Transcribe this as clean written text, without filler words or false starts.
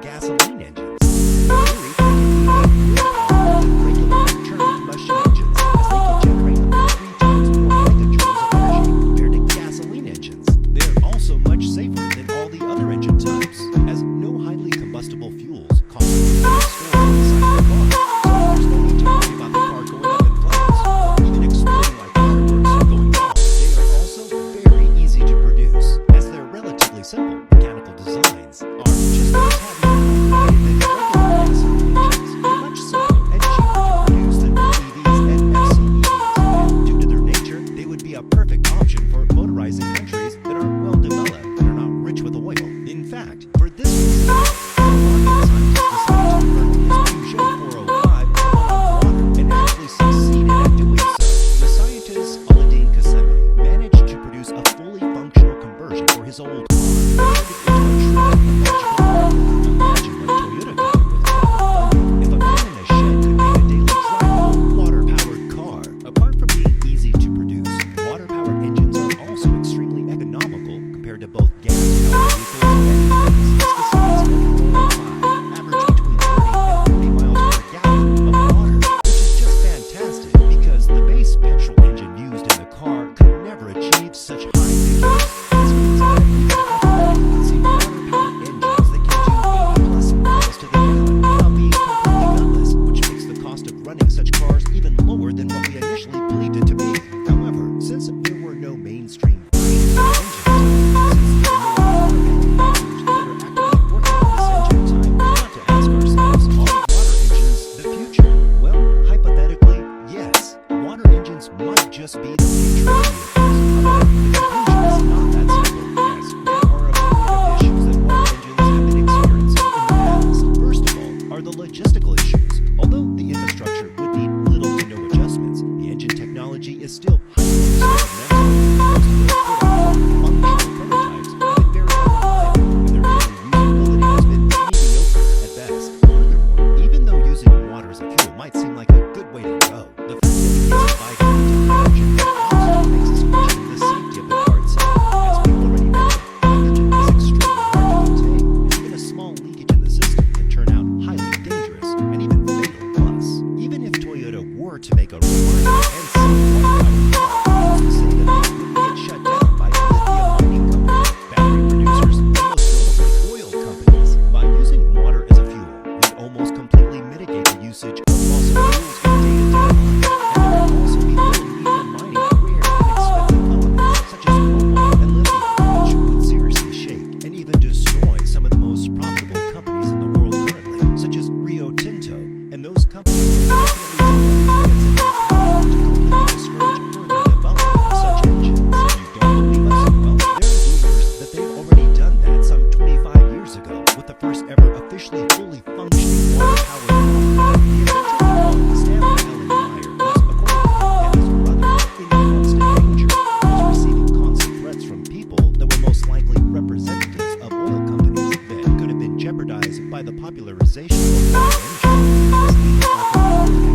gasoline engines. In theory, they can be more powerful than regular internal combustion engines, as they can generate up to 3 times more megajoules of energy compared to gasoline engines. They're also much safer than all the other engine types, as no highly combustible fuels cause them to be stored inside the car. So there's no need to worry about the car going up in flames, or even exploding like fireworks or going off. They are also very easy to produce, as their relatively simple mechanical designs are just a tad more complicated than regular gasoline engines. They're much simpler and cheaper to produce than EVs and FCEVs, and due to their nature, they would be a perfect option for motorizing countries that are well developed and are not rich with oil. In fact, for this reason, rocket scientists decided to convert his Peugeot 405 to run on water and actually succeeded at doing so. The scientist Aladdin Qassemi managed to produce a fully functional conversion for his old car, turning it into a true technological marvel. Imagine what Toyota could do with it. If a man in a shed could make a daily drivable, water-powered car. Apart from being easy to produce, water-powered engines are also extremely economical compared to both gas-powered vehicles and EVs. As Qassemi's 405 average between 30 and 40 miles per gallon of water, which is just fantastic because the base petrol engine used in the car could never achieve such high figures. This means that we can hypothetically see water-powered engines that can do 80+ miles to the gallon without being completely gutless, which makes the cost of running such cars even lower than what we initially believed it to be. However, since there were no mainstream engine types, since there were no manufacturers that are actively working on this engine type, we got to ask ourselves, are water engines the future? Well, hypothetically, yes. Water engines might just be the future of vehicles. However, the conclusion is not that simple, as there are a myriad of issues that water engines have been experiencing in the past. First of all are the logistical issues. Although the infrastructure would need little to no adjustments, the engine technology is still highly experimental. Most of the functional prototypes have been very unreliable, and their daily usability has been mediocre at best. Furthermore, even though using water as a fuel might seem like a good way to go, the fact that it is divided into hydrogen and oxygen makes us question the safety of the car itself. As we already mentioned, hydrogen is extremely hard to contain, and even a small leakage in the system can turn out highly dangerous and even fatal. Plus, even if Toyota were to make a reliable and safe water-powered car, who's to say that they wouldn't get shut down by lithium mining companies, battery producers, and most notably oil companies? By using water as a fuel, we almost completely mitigate the usage of fossil fuels in day-to-day life, and there would also be little need for mining rare and expensive elements such as cobalt and lithium, which would seriously shake and even destroy some of the most profitable companies in the world currently, such as Rio Tinto, and those companies will definitely do everything in their power to completely discourage further development of such engines. You don't believe us? Well, there are rumors that they've already done that some 25 years ago with the first ever officially fully functioning water-powered car. The inventor called Stanley Allen Meyer was, according to him and his brother, in constant danger. He was receiving constant threats from people that were most likely representatives of oil companies that could have been jeopardized by the popularization of water engines. This leading often